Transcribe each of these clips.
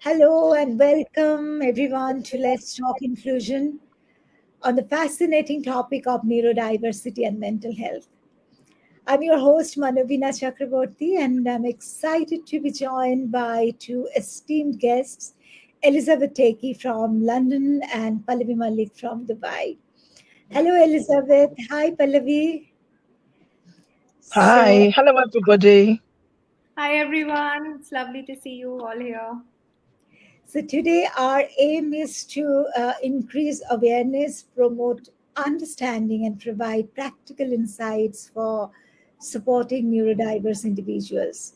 Hello and welcome everyone to Let's Talk Inclusion on the fascinating topic of neurodiversity and mental health. I'm your host Manobina Chakraborty and I'm excited to be joined by two esteemed guests, Elizabeth Takyi from London and Pallavi Mallick from Dubai. Hello Elizabeth. Hi Pallavi. So Hi, hello everybody. Hi everyone, it's lovely to see you all here. So today, our aim is to increase awareness, promote understanding, and provide practical insights for supporting neurodiverse individuals.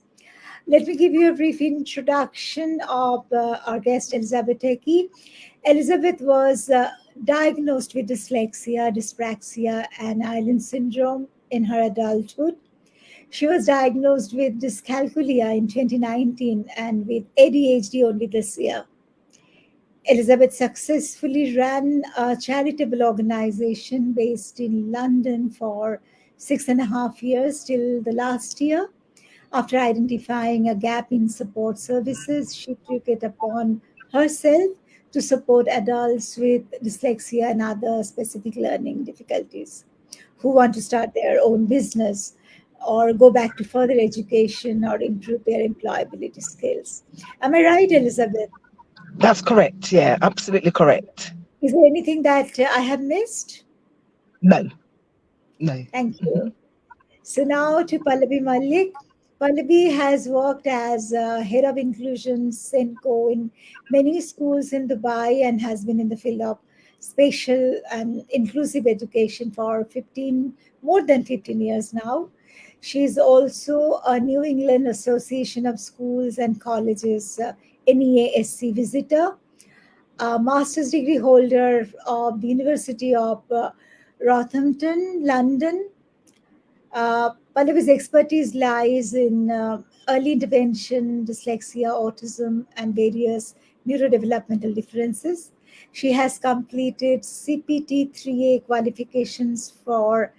Let me give you a brief introduction of our guest, Elizabeth Takyi. Elizabeth was diagnosed with dyslexia, dyspraxia, and Island syndrome in her adulthood. She was diagnosed with dyscalculia in 2019 and with ADHD only this year. Elizabeth successfully ran a charitable organization based in London for 6.5 years till the last year. After identifying a gap in support services, she took it upon herself to support adults with dyslexia and other specific learning difficulties who want to start their own business or go back to further education or improve their employability skills. Am I right, Elizabeth? That's correct. Yeah, absolutely correct. Is there anything that I have missed? No, no. Thank you. So now to Pallavi Mallick. Pallavi has worked as head of inclusion SENCO in many schools in Dubai and has been in the field of spatial and inclusive education for more than 15 years now. She is also a New England Association of Schools and Colleges NEASC visitor, a master's degree holder of the University of Roehampton, London. Pallavi's expertise lies in early intervention, dyslexia, autism, and various neurodevelopmental differences. She has completed CPT 3A qualifications for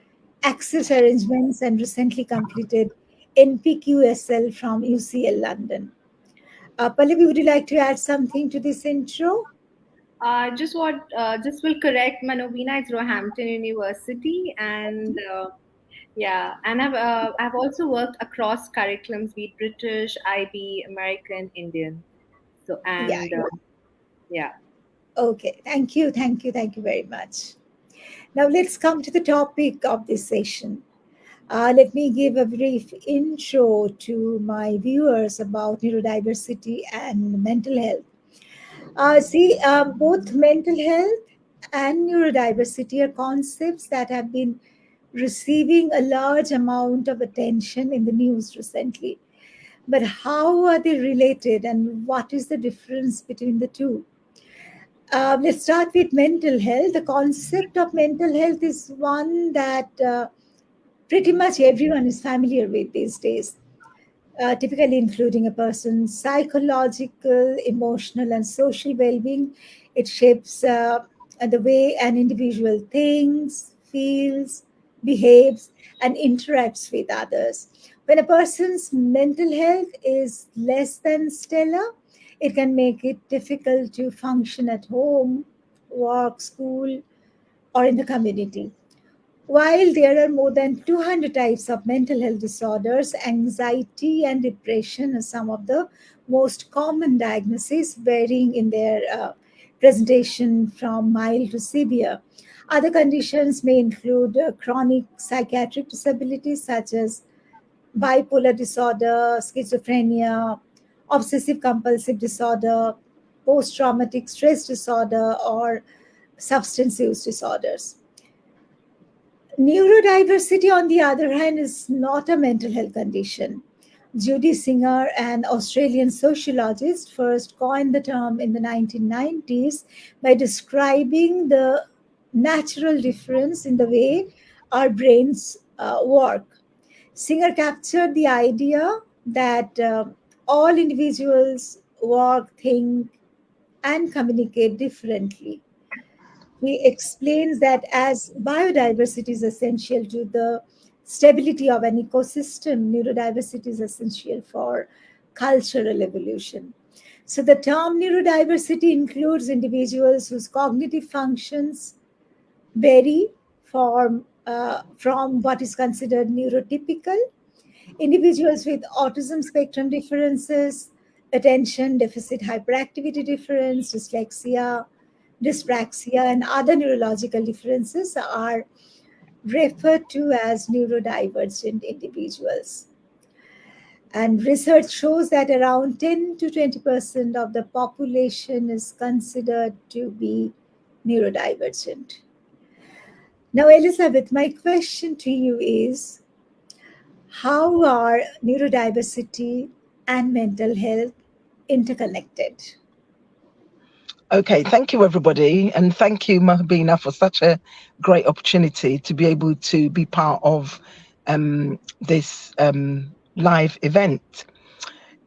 access arrangements and recently completed NPQSL from UCL London. Pallavi, would you like to add something to this intro? Just will correct Manobina, it's Roehampton University, and I've also worked across curriculums, be it British, IB, American, Indian. So Yeah. and yeah. Okay. Thank you. Thank you. Thank you very much. Now let's come to the topic of this session. Let me give a brief intro to my viewers about neurodiversity and mental health. Both mental health and neurodiversity are concepts that have been receiving a large amount of attention in the news recently. But how are they related and what is the difference between the two? Let's start with mental health. The concept of mental health is one that pretty much everyone is familiar with these days, typically including a person's psychological, emotional, and social well being. It shapes the way an individual thinks, feels, behaves, and interacts with others. When a person's mental health is less than stellar, it can make it difficult to function at home, work, school, or in the community. While there are more than 200 types of mental health disorders, anxiety and depression are some of the most common diagnoses, varying in their presentation from mild to severe. Other conditions may include chronic psychiatric disabilities such as bipolar disorder, schizophrenia, obsessive compulsive disorder, post traumatic stress disorder, or substance use disorders. Neurodiversity, on the other hand, is not a mental health condition. Judy Singer, an Australian sociologist, first coined the term in the 1990s by describing the natural difference in the way our brains work. Singer captured the idea that all individuals work, think, and communicate differently. He explains that as biodiversity is essential to the stability of an ecosystem, neurodiversity is essential for cultural evolution. So the term neurodiversity includes individuals whose cognitive functions vary from what is considered neurotypical, individuals with autism spectrum differences, attention deficit hyperactivity difference, dyslexia, dyspraxia, and other neurological differences are referred to as neurodivergent individuals. And research shows that around 10 to 20% of the population is considered to be neurodivergent. Now, Elizabeth, my question to you is, how are neurodiversity and mental health interconnected? Okay, thank you, everybody. And thank you, Manobina, for such a great opportunity to be able to be part of this live event.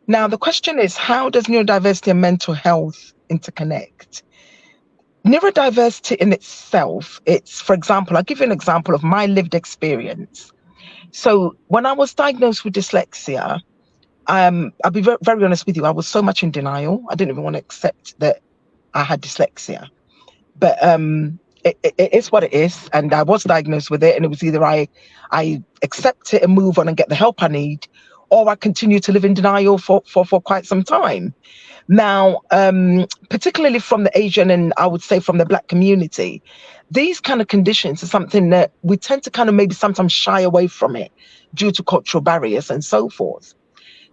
Now, the question is, how does neurodiversity and mental health interconnect? Neurodiversity in itself, it's, for example, I'll give you an example of my lived experience. So when I was diagnosed with dyslexia, I'll be very honest with you, I was so much in denial. I didn't even want to accept that I had dyslexia. But it is what it is. And I was diagnosed with it. And it was either I accept it and move on and get the help I need, or I continue to live in denial for quite some time. Now, particularly from the Asian and I would say from the Black community, these kind of conditions are something that we tend to kind of maybe sometimes shy away from it due to cultural barriers and so forth.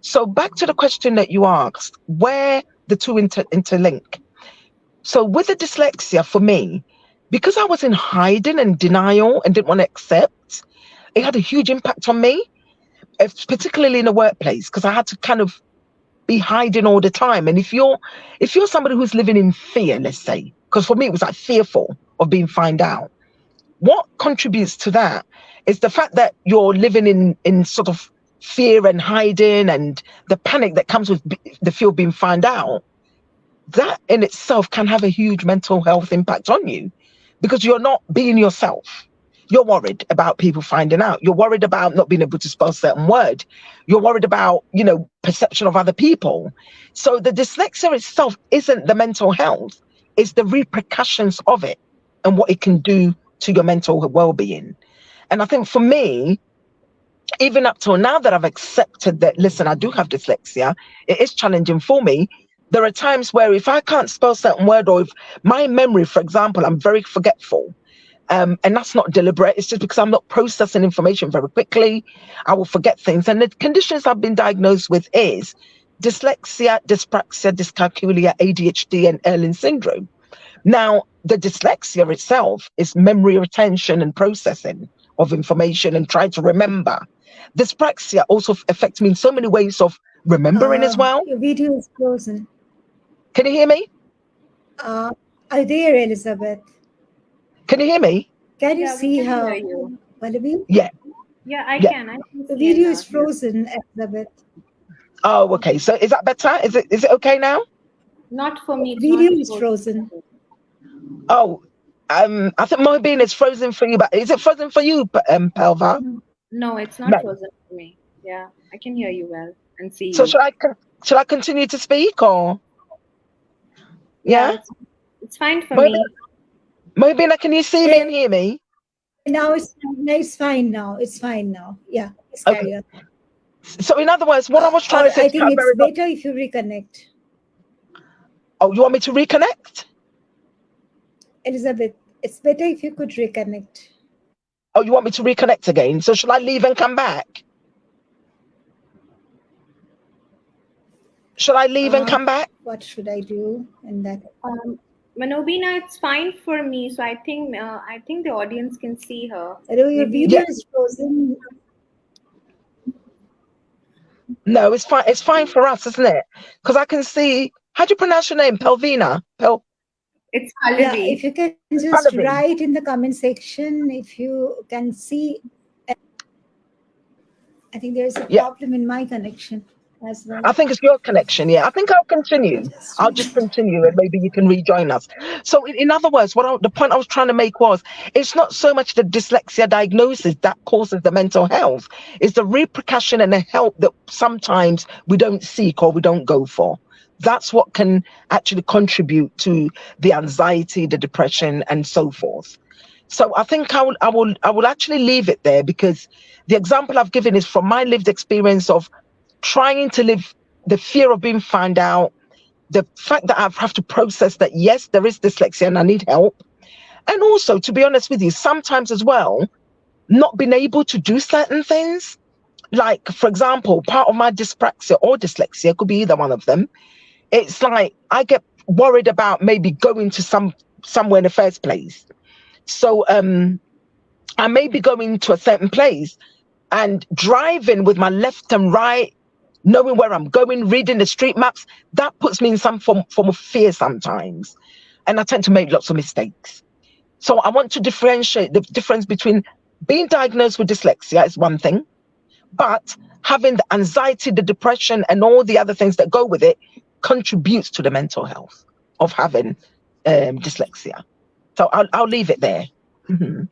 So back to the question that you asked, where the two interlink. So with the dyslexia, for me, because I was in hiding and denial and didn't want to accept, it had a huge impact on me, particularly in the workplace, because I had to kind of be hiding all the time. And if you're somebody who's living in fear, let's say, because for me it was like fearful of being found out, what contributes to that is the fact that you're living in sort of fear and hiding and the panic that comes with the fear of being found out. That in itself can have a huge mental health impact on you because you're not being yourself. You're worried about people finding out. You're worried about not being able to spell a certain word. You're worried about, perception of other people. So the dyslexia itself isn't the mental health, it's the repercussions of it and what it can do to your mental well-being. And I think for me, even up till now that I've accepted that, listen, I do have dyslexia, it is challenging for me. There are times where if I can't spell a certain word, or if my memory, for example, I'm very forgetful, and that's not deliberate, it's just because I'm not processing information very quickly, I will forget things. And the conditions I've been diagnosed with is dyslexia, dyspraxia, dyscalculia, ADHD, and Erling syndrome. Now, the dyslexia itself is memory retention and processing of information and trying to remember. Dyspraxia also affects me in so many ways of remembering as well. Your video is frozen. Can you hear me? Are you there, Elizabeth? Can you hear me? Can you Yeah, we see can her, hear you. Pallavi? Yeah. Yeah, I Yeah. can. I can The see it video now. is frozen, Elizabeth. Oh, okay. So is that better? Is it okay now? Not for me. It's Video not is frozen. Oh, I think Manobina is frozen for you, but is it frozen for you, Pelva? No, it's not No. frozen for me. Yeah, I can hear you well and see So you. should I continue to speak or? Yeah. It's fine for me. Manobina, can you see me and hear me? Now it's fine now. It's fine now. Yeah, please Okay. carry on. So in other words, what I was trying to say I to think it's Chakraborty. better if you reconnect. Oh, you want me to reconnect? Elizabeth, it's better if you could reconnect. Oh, you want me to reconnect again? So should I leave and come back? Should I leave and come back? What should I do in that? Manobina, it's fine for me. So I think the audience can see her. Hello, your Maybe- video is frozen. No, it's fine. It's fine for us, isn't it? Because I can see. How do you pronounce your name? Pelvina. It's Yeah, Pallavi. if you can just Pallavi. write in the comment section if you can see. I think there's a Yeah. problem in my connection. as well. I think it's your connection. Yeah, I think I'll continue. Just a I'll just minute. continue and maybe you can rejoin us. So, in other words, the point I was trying to make was it's not so much the dyslexia diagnosis that causes the mental health, it's the repercussion and the help that sometimes we don't seek or we don't go for. That's what can actually contribute to the anxiety, the depression, and so forth. So I think I will actually leave it there because the example I've given is from my lived experience of trying to live the fear of being found out, the fact that I have to process that, yes, there is dyslexia and I need help. And also, to be honest with you, sometimes as well, not being able to do certain things. Like, for example, part of my dyspraxia or dyslexia could be either one of them. It's like I get worried about maybe going to somewhere in the first place. So I may be going to a certain place and driving with my left and right, knowing where I'm going, reading the street maps, that puts me in some form of fear sometimes. And I tend to make lots of mistakes. So I want to differentiate the difference between being diagnosed with dyslexia is one thing, but having the anxiety, the depression, and all the other things that go with it contributes to the mental health of having dyslexia. So I'll leave it there. Mhm,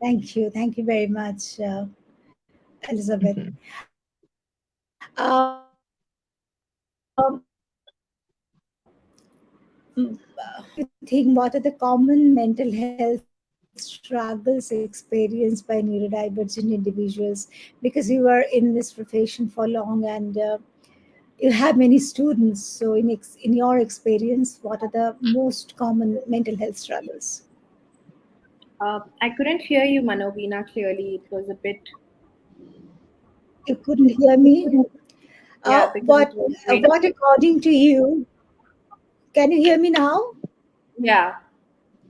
Thank you. Thank you very much, Elizabeth. mhm. Think what are the common mental health struggles experienced by neurodivergent individuals? Because you are in this profession for long and you have many students. So, in your experience, what are the most common mental health struggles? I couldn't hear you, Manobina, clearly. It was a bit, You couldn't hear me. yeah, because it What was what breaking. according to you? Can you hear me now? Yeah.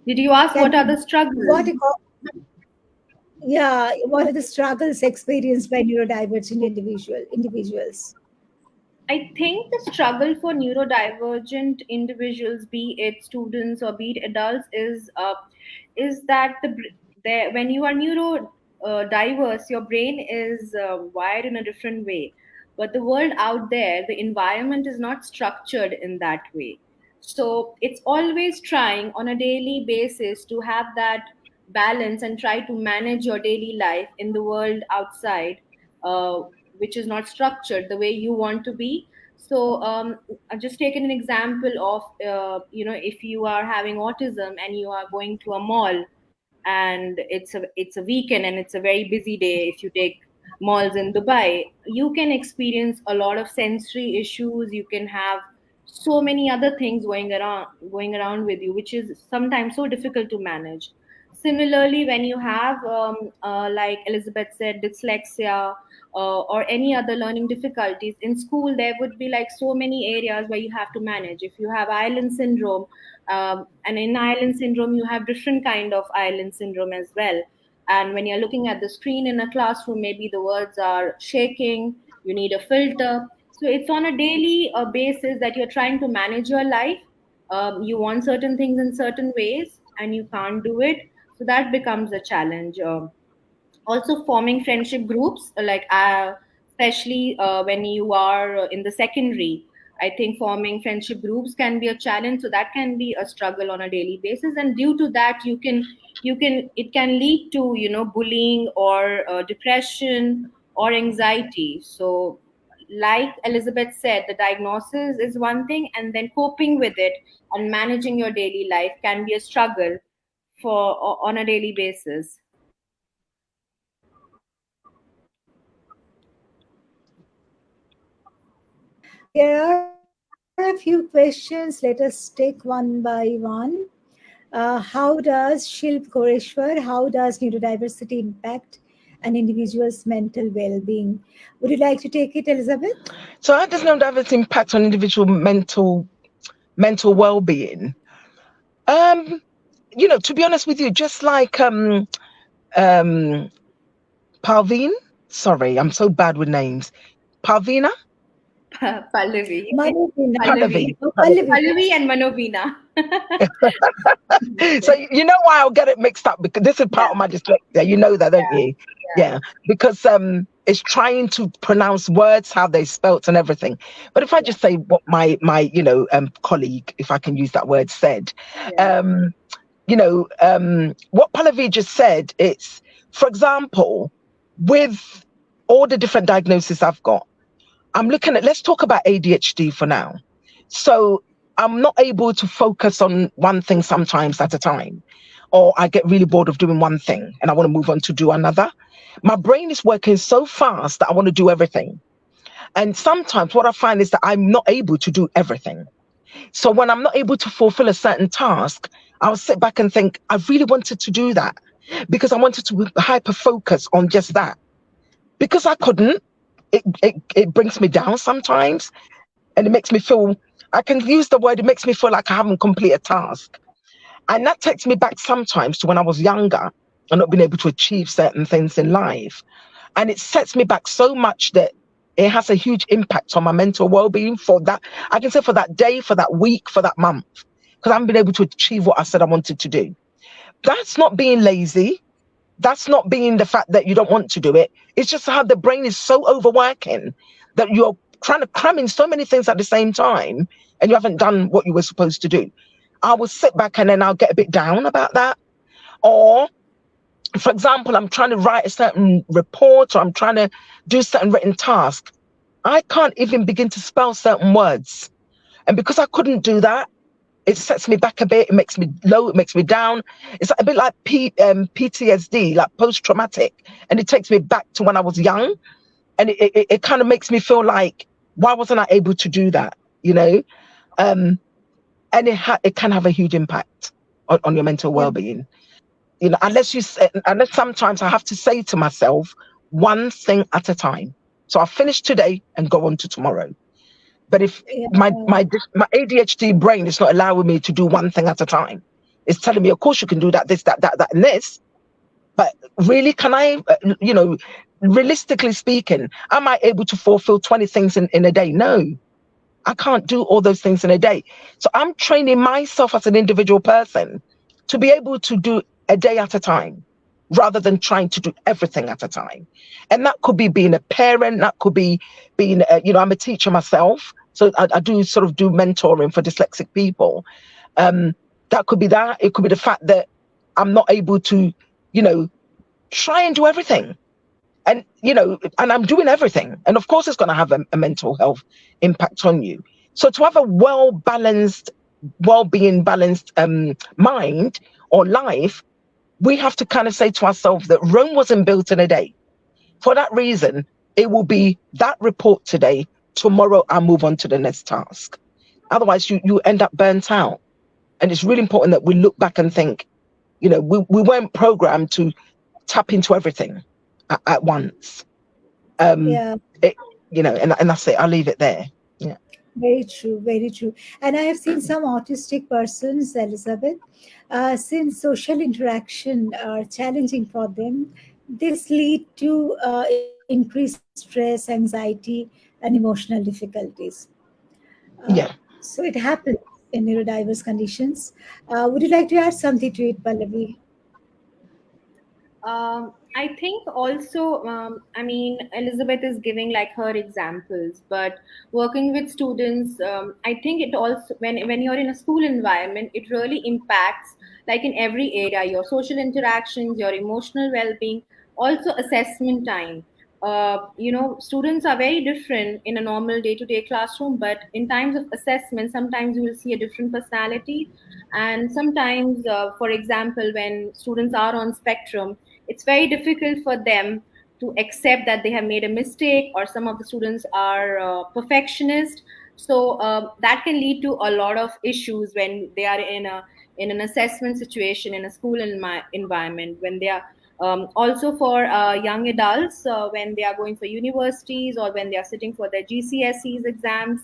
Did you ask what are Can the what struggles? acco- yeah? What are the struggles experienced by neurodivergent individuals? I think the struggle for neurodivergent individuals, be it students or be it adults, is that when you are neuro diverse, your brain is wired in a different way. But the world out there, the environment is not structured in that way. So it's always trying on a daily basis to have that balance and try to manage your daily life in the world outside, uh, which is not structured the way you want to be. So I've just taken an example of if you are having autism and you are going to a mall, and it's a weekend and it's a very busy day. If you take malls in Dubai, you can experience a lot of sensory issues. You can have so many other things going around with you, which is sometimes so difficult to manage. Similarly, when you have like Elizabeth said, dyslexia, or any other learning difficulties in school, there would be like so many areas where you have to manage. If you have island syndrome, and in island syndrome you have different kind of island syndrome as well. And when you're looking at the screen in a classroom, maybe the words are shaking, you need a filter. So it's on a daily basis that you're trying to manage your life. You want certain things in certain ways and you can't do it, so that becomes a challenge. Also forming friendship groups, like especially when you are in the secondary, I think forming friendship groups can be a challenge, so that can be a struggle on a daily basis. And due to that, you can it can lead to bullying or depression or anxiety. So like Elizabeth said, the diagnosis is one thing, and then coping with it and managing your daily life can be a struggle for on a daily basis. There are a few questions. Let us take one by one. How does Shilp Koreshwar, how does neurodiversity impact an individual's mental well-being? Would you like to take it, Elizabeth? So how does neurodiversity impact on individual mental well-being? Um, to be honest with you, just like um Parveen, sorry, I'm so bad with names. Parvina? Pallavi. Manobina. Pallavi. Pallavi. Oh, Pallavi. Pallavi. Pallavi and Manobina. So you know why I'll get it mixed up, because this is part Yeah, of my dyslexia. You know that, don't yeah, you? yeah. Yeah, because is trying to pronounce words how they spelt and everything. But if I Yeah. just say what my colleague, if I can use that word, said, Yeah. um, what Pallavi just said, it's, for example, with all the different diagnoses I've got, I'm looking at, let's talk about ADHD for now. So I'm not able to focus on one thing sometimes at a time, or I get really bored of doing one thing and I want to move on to do another. My brain is working so fast that I want to do everything. And sometimes what I find is that I'm not able to do everything. So when I'm not able to fulfill a certain task, I'll sit back and think, I really wanted to do that because I wanted to hyper focus on just that. Because I couldn't, it brings me down sometimes, and it makes me feel, I can use the word, it makes me feel like I haven't completed a task. And that takes me back sometimes to when I was younger and not being able to achieve certain things in life. And it sets me back so much that it has a huge impact on my mental well-being for that. I can say for that day, for that week, for that month, because I haven't been able to achieve what I said I wanted to do. That's not being lazy. That's not being the fact that you don't want to do it. It's just how the brain is so overworking that you're trying to cram in so many things at the same time and you haven't done what you were supposed to do. I will sit back and then I'll get a bit down about that. Or, for example, I'm trying to write a certain report or I'm trying to do certain written task. I can't even begin to spell certain words. And because I couldn't do that, it sets me back a bit. It makes me low. It makes me down. It's a bit like PTSD, like post-traumatic. And it takes me back to when I was young. And it kind of makes me feel like, why wasn't I able to do that? You know? And it can have a huge impact on your mental Yeah. well-being. Unless sometimes I have to say to myself, one thing at a time. So I'll finish today and go on to tomorrow. But if Yeah. my ADHD brain is not allowing me to do one thing at a time, it's telling me, of course you can do that, this, that, and this. But really, can I, realistically speaking, am I able to fulfill 20 things in a day? No, I can't do all those things in a day. So I'm training myself as an individual person to be able to do a day at a time rather than trying to do everything at a time. And that could be being a parent, that could be being, I'm a teacher myself. So I do sort of do mentoring for dyslexic people. That could be that. It could be the fact that I'm not able to, you know, try and do everything. And I'm doing everything. And of course, it's going to have a mental health impact on you. So to have a well-being balanced mind or life, we have to kind of say to ourselves that Rome wasn't built in a day. For that reason, it will be that report today. Tomorrow, I'll move on to the next task. Otherwise, you end up burnt out. And it's really important that we look back and think, we weren't programmed to tap into everything at once. Um, Yeah. it, and that's it. I'll leave it there. Yeah. Very true, very true. And I have seen some autistic persons, Elizabeth, since social interaction are challenging for them, this lead to increased stress, anxiety, and emotional difficulties. Yeah. So it happens in neurodiverse conditions. Would you like to add something to it, Pallavi? I think also, I mean, Elizabeth is giving like her examples, but working with students, I think it also, when you're in a school environment, it really impacts like in every area, your social interactions, your emotional well-being, also assessment time. Students are very different in a normal day-to-day classroom, but in times of assessment, sometimes you will see a different personality. And sometimes, for example, when students are on spectrum, it's very difficult for them to accept that they have made a mistake, or some of the students are perfectionist. So that can lead to a lot of issues when they are in an assessment situation in a school environment, when they are also for young adults, when they are going for universities or when they are sitting for their GCSEs exams.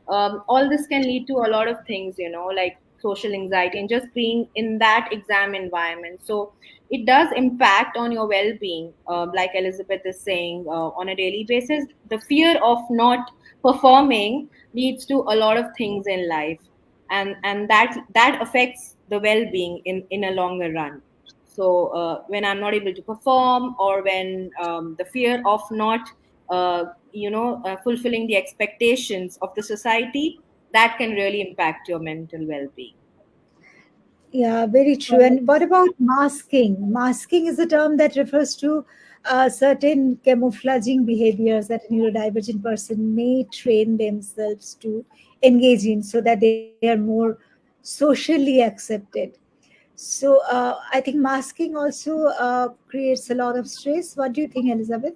All this can lead to a lot of things, like social anxiety and just being in that exam environment. So it does impact on your well-being, like Elizabeth is saying, on a daily basis. The fear of not performing leads to a lot of things in life, and that affects the well-being in a longer run. So when I'm not able to perform, or when the fear of not fulfilling the expectations of the society, that can really impact your mental well-being. Yeah, very true. And what about masking? Masking is a term that refers to certain camouflaging behaviors that a neurodivergent person may train themselves to engage in so that they are more socially accepted. So I think masking also creates a lot of stress. What do you think, Elizabeth?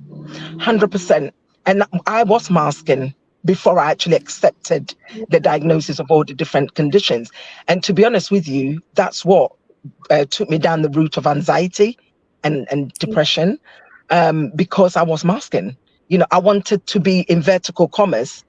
100%. And I was masking before I actually accepted the diagnosis of all the different conditions. And to be honest with you, that's what took me down the route of anxiety and depression, because I was masking. I wanted to be, in vertical commas,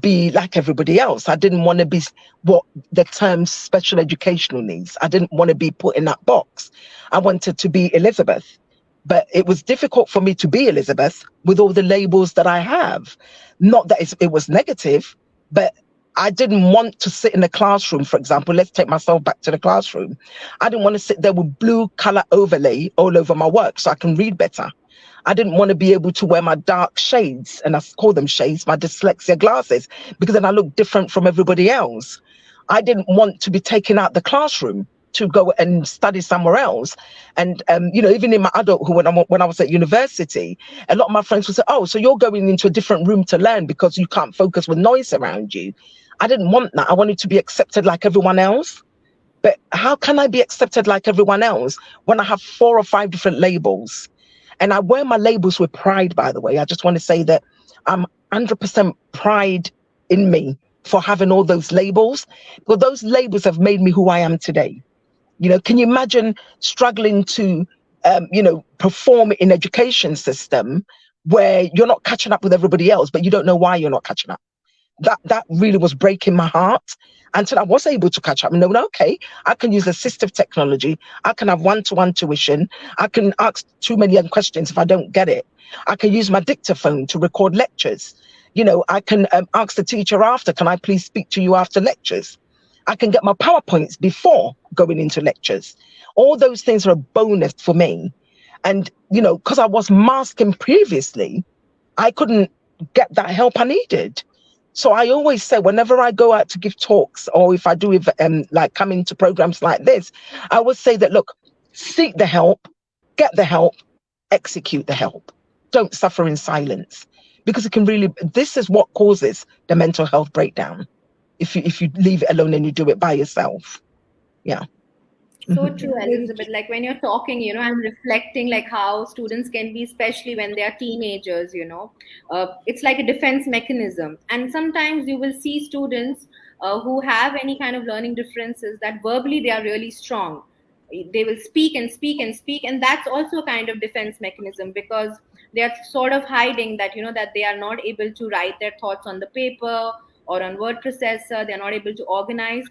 be like everybody else. I didn't want to be what the term special educational needs. I didn't want to be put in that box. I wanted to be Elizabeth. But it was difficult for me to be Elizabeth with all the labels that I have. Not that it was negative, but I didn't want to sit in the classroom, for example. Let's take myself back to the classroom. I didn't want to sit there with blue color overlay all over my work so I can read better. I didn't want to be able to wear my dark shades, and I call them shades, my dyslexia glasses, because then I look different from everybody else. I didn't want to be taken out the classroom to go and study somewhere else. And even in my adulthood, when I was at university, a lot of my friends would say, "Oh, so you're going into a different room to learn because you can't focus with noise around you." I didn't want that. I wanted to be accepted like everyone else. But how can I be accepted like everyone else when I have 4 or 5 different labels? And I wear my labels with pride, by the way. I just want to say that I'm 100% pride in me for having all those labels. Well, those labels have made me who I am today. Can you imagine struggling to, perform in education system where you're not catching up with everybody else, but you don't know why you're not catching up? That really was breaking my heart until I was able to catch up and know, okay, I can use assistive technology. I can have one-to-one tuition. I can ask too many questions if I don't get it. I can use my dictaphone to record lectures. I can ask the teacher after, can I please speak to you after lectures? I can get my PowerPoints before going into lectures. All those things are a bonus for me. And, because I was masking previously, I couldn't get that help I needed. So I always say, whenever I go out to give talks, or if I do like come into programs like this, I always say that, look, seek the help, get the help, execute the help. Don't suffer in silence, because this is what causes the mental health breakdown. If you leave it alone and you do it by yourself. Yeah. So Mm-hmm. true, Very Elizabeth. Like when you're talking, I'm reflecting like how students can be, especially when they are teenagers, it's like a defense mechanism. And sometimes you will see students who have any kind of learning differences that verbally they are really strong. They will speak and speak and speak. And that's also a kind of defense mechanism, because they are sort of hiding that, that they are not able to write their thoughts on the paper or on word processor. They're not able to organize.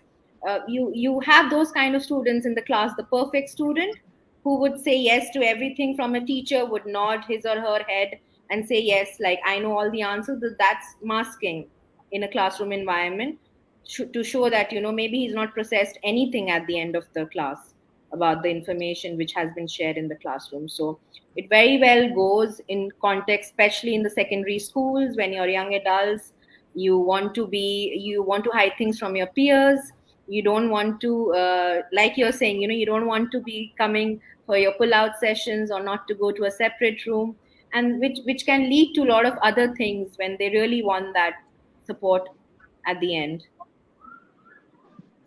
You have those kind of students in the class, the perfect student who would say yes to everything from a teacher, would nod his or her head and say yes, like I know all the answers. That's masking in a classroom environment, to show that maybe he's not processed anything at the end of the class about the information which has been shared in the classroom. So it very well goes in context, especially in the secondary schools. When you're young adults, you want to hide things from your peers. You don't want to, like you're saying, you don't want to be coming for your pull out sessions, or not to go to a separate room, and which can lead to a lot of other things when they really want that support at the end.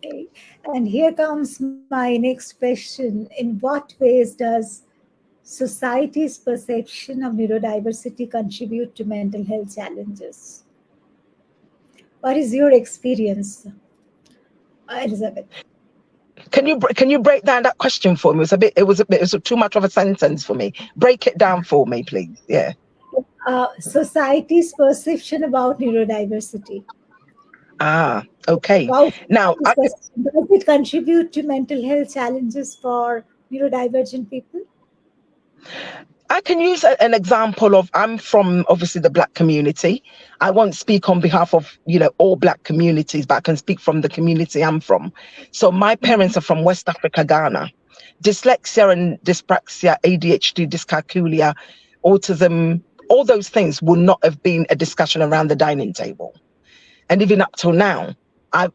Okay. And here comes my next question. In what ways does society's perception of neurodiversity contribute to mental health challenges? What is your experience, Elizabeth? Can you break down that question for me? It was too much of a sentence for me. Break it down for me, please. Yeah. Society's perception about neurodiversity. Okay. About Now, does it contribute to mental health challenges for neurodivergent people? I can use an example of, I'm from obviously the Black community. I won't speak on behalf of, all Black communities, but I can speak from the community I'm from. So my parents are from West Africa, Ghana. Dyslexia and dyspraxia, ADHD, dyscalculia, autism, all those things will not have been a discussion around the dining table. And even up till now, I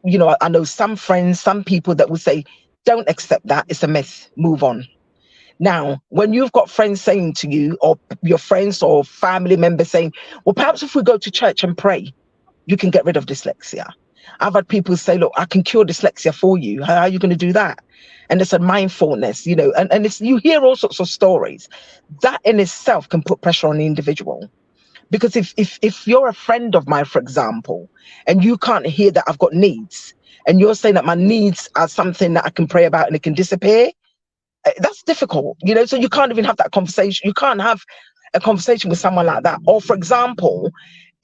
know some friends, some people that will say, don't accept that. It's a myth. Move on. Now, when you've got friends saying to you, or your friends or family members saying, well, perhaps if we go to church and pray, you can get rid of dyslexia. I've had people say, look, I can cure dyslexia for you. How are you going to do that? And it's a mindfulness, and it's, you hear all sorts of stories. That in itself can put pressure on the individual. Because if you're a friend of mine, for example, and you can't hear that I've got needs, and you're saying that my needs are something that I can pray about and it can disappear, that's difficult, so you can't even have that conversation. You can't have a conversation with someone like that. Or for example,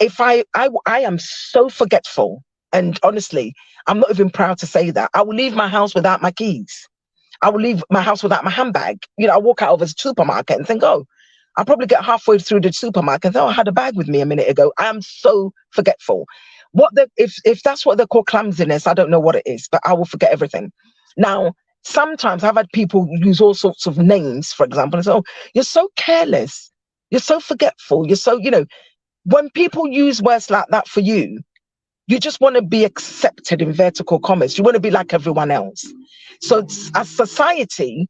if I am so forgetful, and honestly, I'm not even proud to say that, I will leave my house without my keys. I will leave my house without my handbag. I walk out of a supermarket and think, oh, I'll probably get halfway through the supermarket and think, oh, I had a bag with me a minute ago. I am so forgetful. If that's what they call clumsiness, I don't know what it is, but I will forget everything. Now, sometimes I've had people use all sorts of names, for example, and say, oh, you're so careless, you're so forgetful, you're so, when people use words like that for you, you just want to be accepted in vertical commas. You want to be like everyone else. So as society,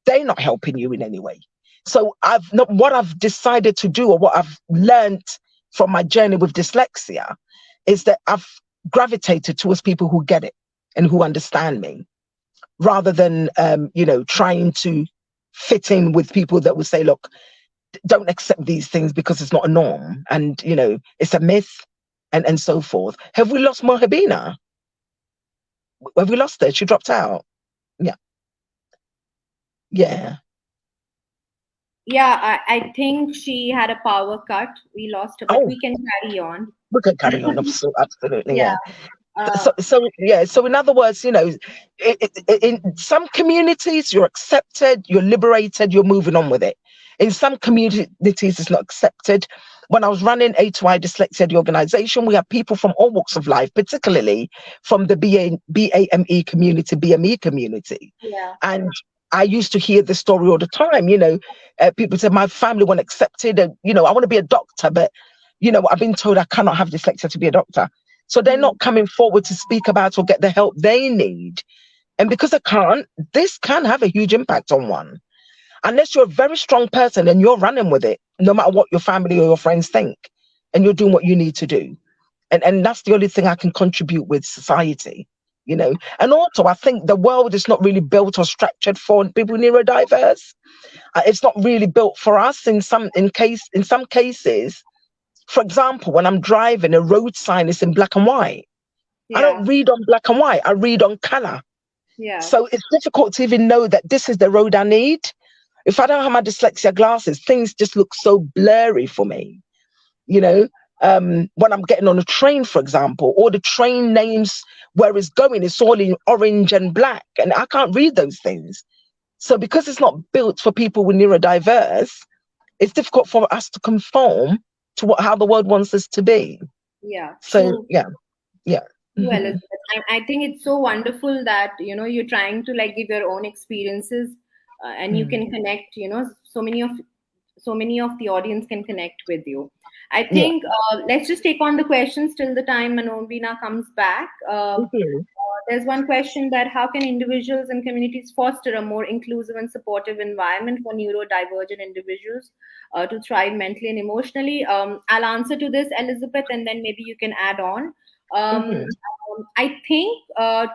they're not helping you in any way. So what I've decided to do, or what I've learned from my journey with dyslexia, is that I've gravitated towards people who get it and who understand me, rather than trying to fit in with people that would say, look, don't accept these things because it's not a norm, and it's a myth, and so forth. Have we lost Mohabina? Have we lost her? She dropped out. Yeah. I think she had a power cut. We lost her, but Oh, we can carry on. we can carry on. Absolutely, Yeah. yeah. Uh, So in other words, in some communities you're accepted, you're liberated, you're moving on with it. In some communities it's not accepted. When I was running A2I Dyslexia, the organization, we have people from all walks of life, particularly from the BAME community, BME community. yeah. And I used to hear this story all the time. People say my family weren't accepted, and I want to be a doctor, but I've been told I cannot have dyslexia to be a doctor. So they're not coming forward to speak about or get the help they need. And because they can't, this can have a huge impact on one. Unless you're a very strong person and you're running with it, no matter what your family or your friends think, and you're doing what you need to do. And that's the only thing I can contribute with society. And also I think the world is not really built or structured for people neurodiverse. It's not really built for us in some cases. For example, when I'm driving, a road sign is in black and white. I Yeah. don't read on black and white, I read on color. Yeah. So it's difficult to even know that this is the road I need. If I don't have my dyslexia glasses, things just look so blurry for me. When I'm getting on a train, for example, all the train names, where it's going, it's all in orange and black, and I can't read those things. So because it's not built for people with neurodiverse, it's difficult for us to conform to how the world wants us to be. Yeah. So True. yeah. True, Mhm. Elizabeth. I think it's so wonderful that you're trying to like give your own experiences, and you can Mm. connect. So many of the audience can connect with you. I Yeah. think let's just take on the questions till the time Manobina comes back. Mhm. There's one question that how can individuals and communities foster a more inclusive and supportive environment for neurodivergent individuals to thrive mentally and emotionally? I'll answer to this, Elizabeth, and then maybe you can add on. Mhm. I think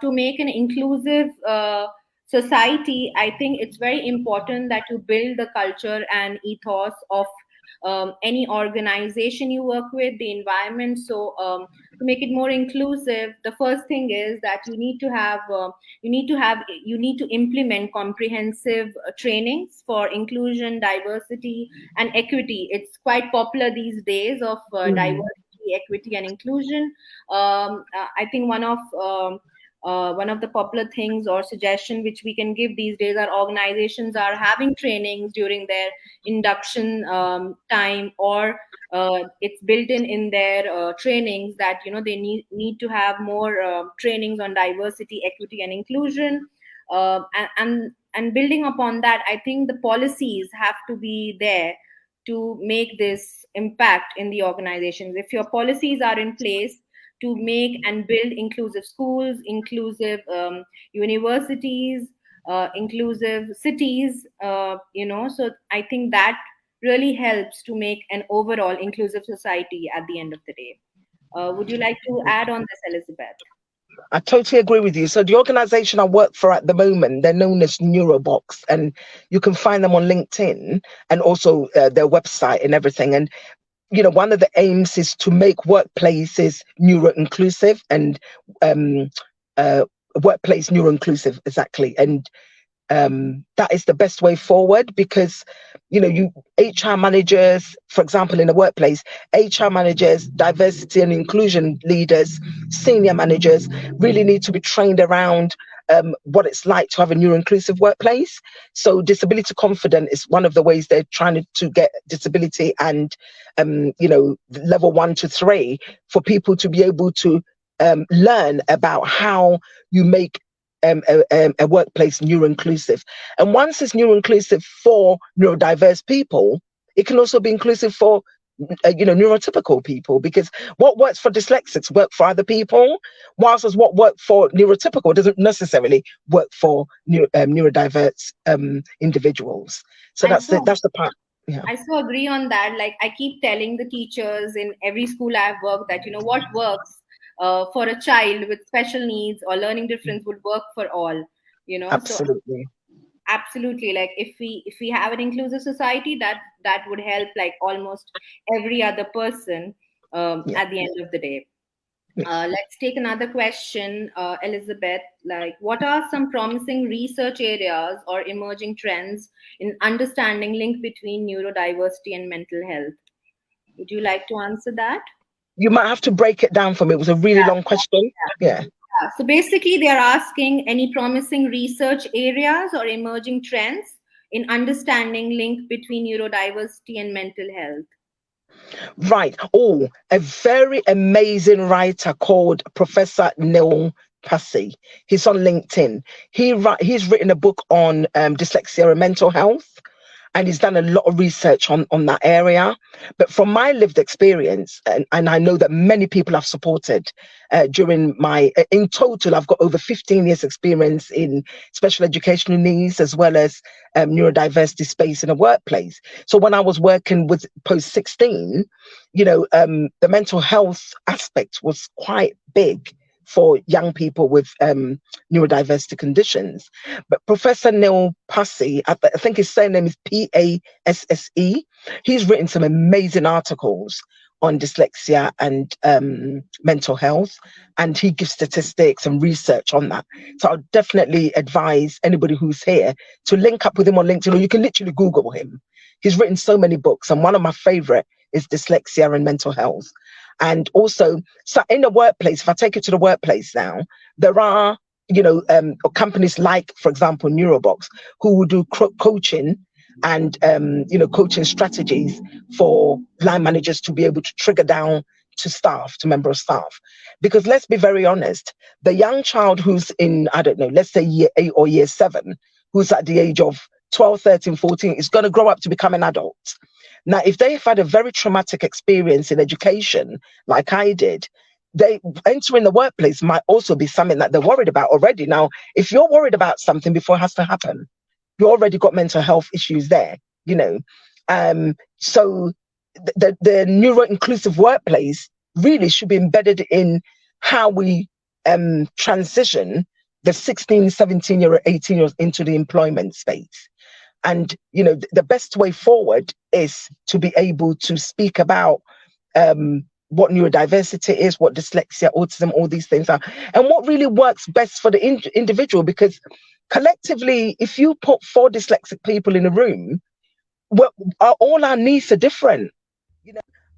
to make an inclusive society, I think it's very important that you build the culture and ethos of any organization you work with, the environment. So to make it more inclusive, the first thing is that you need to implement comprehensive trainings for inclusion, diversity, and equity. It's quite popular these days of Mhm. diversity, equity, and inclusion. I think one of One of the popular things or suggestion which we can give these days are organizations are having trainings during their induction time, or it's built in their trainings that they need to have more trainings on diversity, equity, and inclusion. And building upon that, I think the policies have to be there to make this impact in the organizations. If your policies are in place to make and build inclusive schools, inclusive universities, inclusive cities, so I think that really helps to make an overall inclusive society at the end of the day. Would you like to add on this, Elizabeth? I totally agree with you. So the organization I work for at the moment, they're known as Neurobox, and you can find them on LinkedIn and also their website and everything. And one of the aims is to make workplaces neuro inclusive and um, workplace neuro inclusive, exactly. And that is the best way forward, because you HR managers, for example, in the workplace, HR managers, diversity and inclusion leaders, senior managers really need to be trained around what it's like to have a neuro inclusive workplace. So disability confident is one of the ways they're trying to get disability and level 1 to 3 for people to be able to learn about how you make a workplace neuro-inclusive. And once it's neuro-inclusive for neurodiverse people, it can also be inclusive for neurotypical people, because what works for dyslexics work for other people, whilst as what worked for neurotypical doesn't necessarily work for neurodiverse individuals. So I that's saw that's the part. Yeah, I so agree on that. Like, I keep telling the teachers in every school I've worked that, what works for a child with special needs or learning difference would work for all. So absolutely. absolutely, like, if we have an inclusive society, that would help like almost every other person Yeah. at the end of the day. Let's take another question, Elizabeth. Like, what are some promising research areas or emerging trends in understanding link between neurodiversity and mental health? Would you like to answer that? You might have to break it down for me. It was a really long question. Yeah. So basically, they are asking any promising research areas or emerging trends in understanding link between neurodiversity and mental health. Right. Oh, a very amazing writer called Professor Neil Passy. He's on LinkedIn. He's written a book on dyslexia and mental health, and he's done a lot of research on that area. But from my lived experience, and I know that many people have supported during in total, I've got over 15 years experience in special educational needs as well as neurodiversity space in a workplace. So when I was working with post 16, the mental health aspect was quite big for young people with neurodiversity conditions. But Professor Neil Passy, I think his surname is Passe, he's written some amazing articles on dyslexia and mental health, and he gives statistics and research on that. So I'll definitely advise anybody who's here to link up with him on LinkedIn, or you can literally Google him. He's written so many books, and one of my favorite is Dyslexia and Mental Health. And also, so in the workplace, if I take it to the workplace now, there are companies like, for example, Neurobox, who will do coaching and coaching strategies for line managers to be able to trigger down to staff, to member of staff. Because let's be very honest, the young child who's in, I don't know, let's say year 8 or year 7, who's at the age of 12, 13, 14, is going to grow up to become an adult. Now, if they've had a very traumatic experience in education, like I did, they entering the workplace might also be something that they're worried about already. Now, if you're worried about something before it has to happen, you already got mental health issues there, you know. So the neuro inclusive workplace really should be embedded in how we transition the 16, 17-year, 18-year-olds into the employment space. And the best way forward is to be able to speak about what neurodiversity is, what dyslexia, autism, all these things are, and what really works best for the individual. Because collectively, if you put 4 dyslexic people in a room, all our needs are different.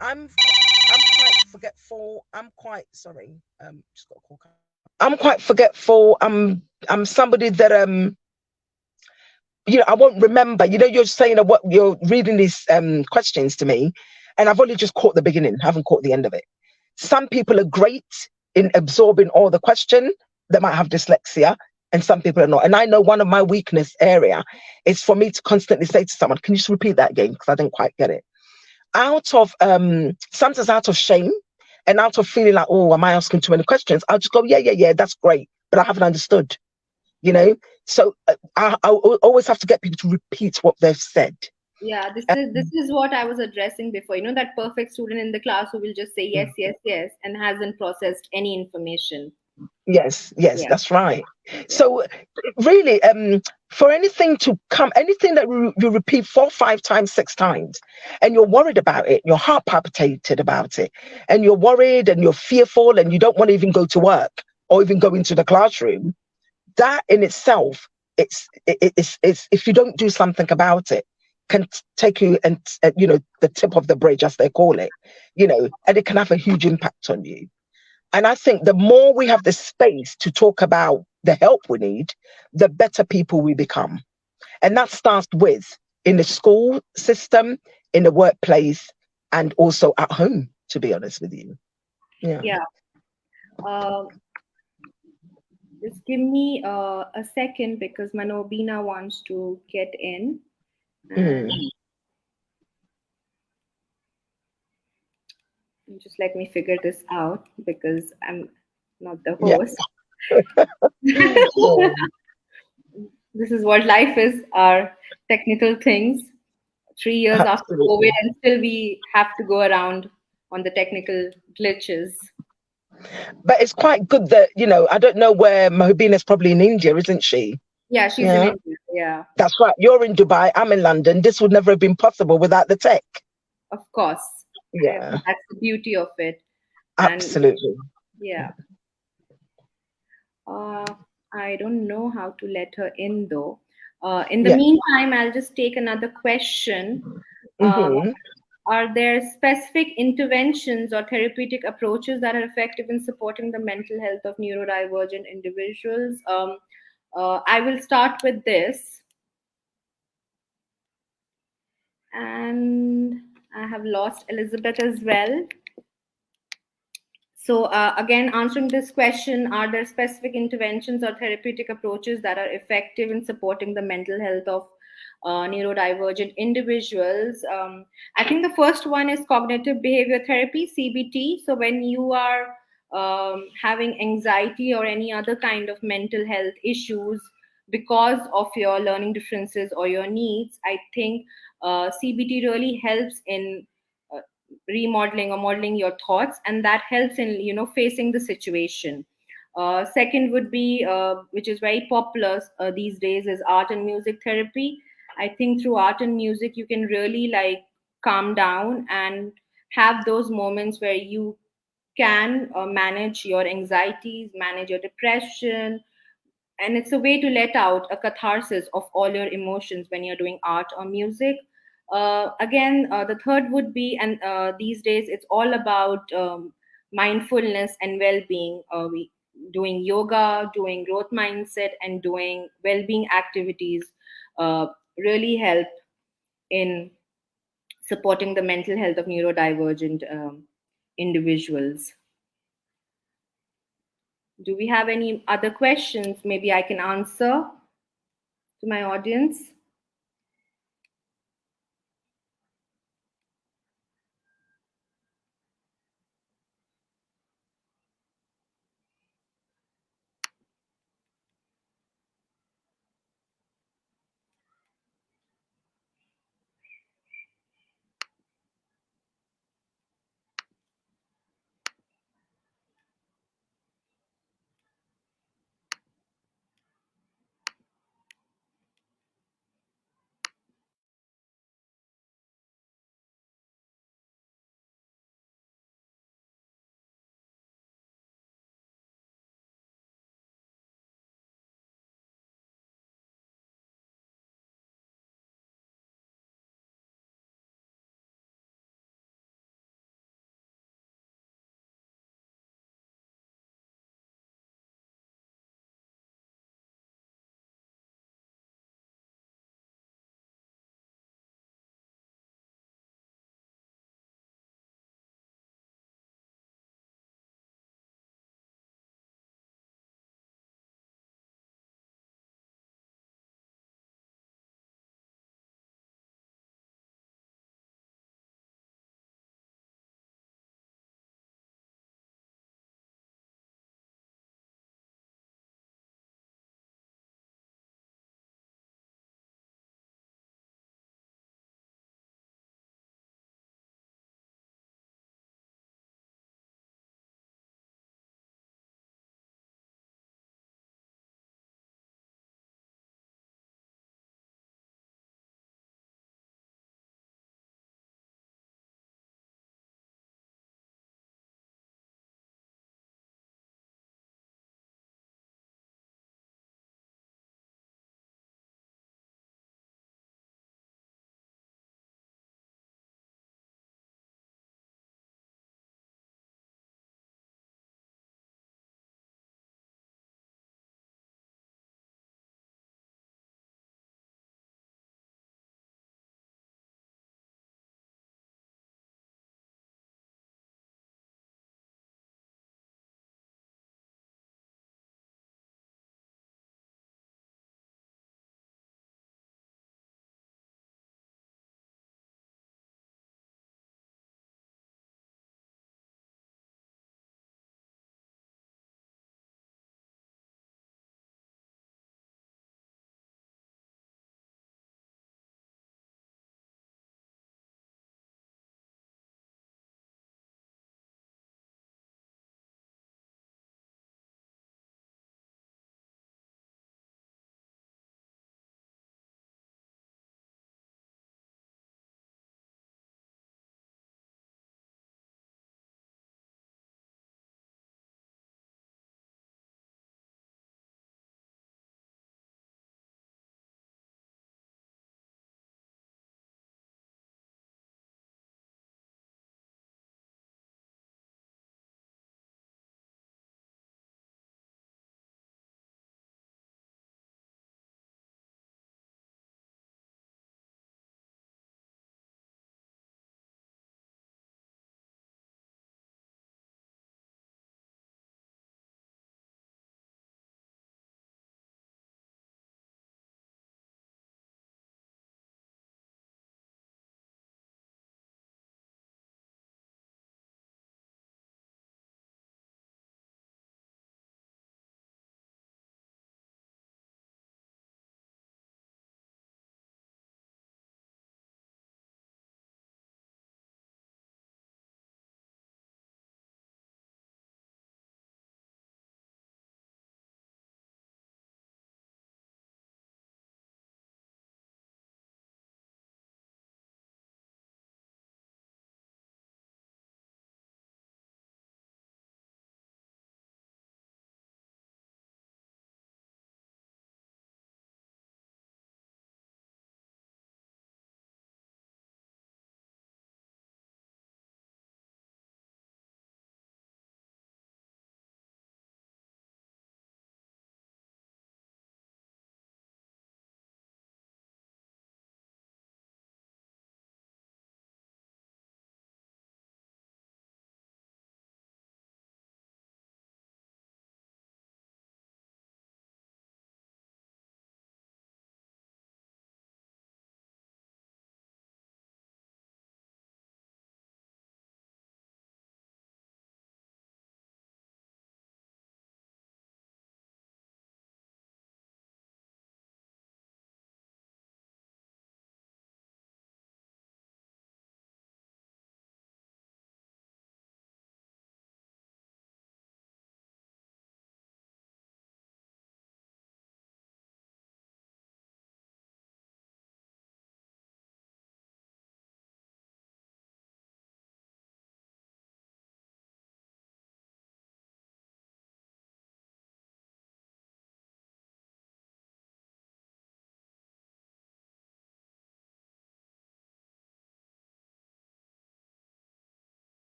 I'm quite forgetful. I'm quite sorry. Just got a call. I'm quite forgetful. I'm somebody that I won't remember. You're saying what you're reading these questions to me, and I've only just caught the beginning, haven't caught the end of it. Some people are great in absorbing all the question. They might have dyslexia, and some people are not. And I know one of my weakness area is for me to constantly say to someone, "Can you just repeat that again?" Because I didn't quite get it. Out of sometimes out of shame and out of feeling like, oh, am I asking too many questions? I'll just go, yeah, that's great, but I haven't understood. So I always have to get people to repeat what they've said. Yeah, this is what I was addressing before. That perfect student in the class who will just say yes, yes, yes, and hasn't processed any information. Yes, Yeah. that's right. So really, for anything to come, anything that you repeat 4, 5 times, 6 times, and you're worried about it, your heart palpitated about it, and you're worried and you're fearful and you don't want to even go to work or even go into the classroom, that in itself, it's if you don't do something about it, can take you and the tip of the bridge, as they call it, and it can have a huge impact on you. And I think the more we have the space to talk about the help we need, the better people we become. And that starts with in the school system, in the workplace, and also at home, to be honest with you. Yeah. Just give me a second because Manobina wants to get in. And just let me figure this out because I'm not the host. This is what life is, our technical things. 3 years after COVID, and still we have to go around on the technical glitches. But it's quite good that, I don't know where Mahubina's probably in India, isn't she? Yeah, she's in India. Yeah. That's right. You're in Dubai. I'm in London. This would never have been possible without the tech. Of course. Yeah. That's the beauty of it. Absolutely. Yeah. I don't know how to let her in though. In the meantime, I'll just take another question. Are there specific interventions or therapeutic approaches that are effective in supporting the mental health of neurodivergent individuals? I will start with this. And I have lost Elizabeth as well. So again, answering this question, are there specific interventions or therapeutic approaches that are effective in supporting the mental health of neurodivergent individuals? I think the first one is cognitive behavior therapy, CBT. So when you are having anxiety or any other kind of mental health issues because of your learning differences or your needs, I think CBT really helps in remodeling or modeling your thoughts, and that helps in facing the situation. Second would be which is very popular these days is art and music therapy. I think through art and music you can really like calm down and have those moments where you can manage your anxieties, manage your depression, and it's a way to let out a catharsis of all your emotions when you're doing art or music. Again, the third would be, and these days it's all about mindfulness and well-being. We doing yoga, doing growth mindset, and doing well-being activities really help in supporting the mental health of neurodivergent individuals. Do we have any other questions? Maybe I can answer to my audience.